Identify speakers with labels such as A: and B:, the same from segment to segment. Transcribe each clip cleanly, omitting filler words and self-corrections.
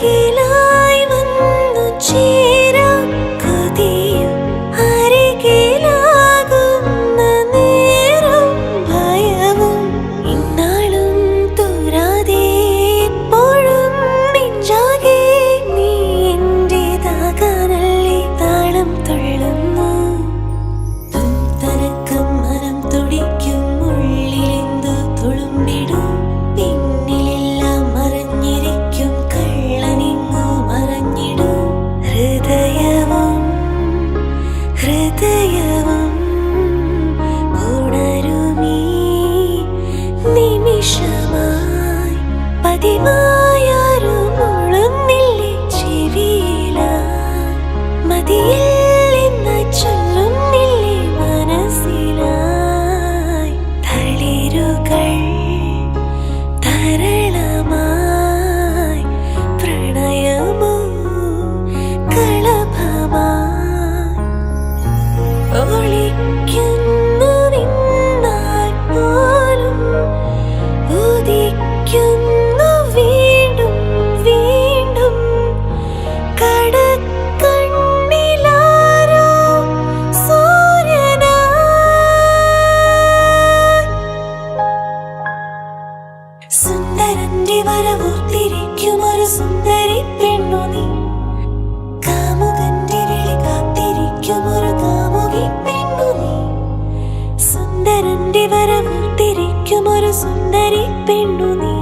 A: അരികിലായി വന്നു ചേരാൻ കൊതിയും അരികിലാകുന്ന നേരം ഭയവും ഇന്നാളും തോരാതെ എപ്പോഴും നെഞ്ചാകെ നീ എന്റേതാകാനല്ലേ താളം തുള്ളുന്നു. തനക്കം മനം തുടിക്കും ഉള്ളിലെന്തു തുളുമ്പിടും പിന്നിലെല്ലാം മറഞ്ഞിരിക്കും കള്ളനിങ്ങു മറഞ്ഞിടും ഹൃദയവും ഉണരുമീ നിമിഷമായി പതിവായാരും ഒളുന്നില്ലേ ചെവിയിലായി മതിയില്ലെന്ന് ചൊല്ലുന്നില്ലേ മനസ്സിലായി തളിരുകൾ ധാരാളമായി പ്രണയമോ കളഭമായി ഒളിക്കുന്നുവെന്നാൽ പോലും ഉദിക്കുന്നു വീണ്ടും വീണ്ടും കടക്കണ്ണിലാരോ സൂര്യനായി. സുന്ദരന്റെ വരവോർത്തിരിക്കും ഒരു സുന്ദരി പെണ്ണു നീ. കാമുകന്റെ വിളി കാത്തിരിക്കും ഒരു കാമുകി പെണ്ണു നീ. സുന്ദരന്റെ വരവോർത്തിരിക്കും ഒരു സുന്ദരി പെണ്ണു നീ.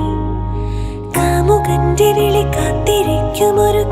A: കാമുകന്റെ വിളി കാത്തിരിക്കും ഒരു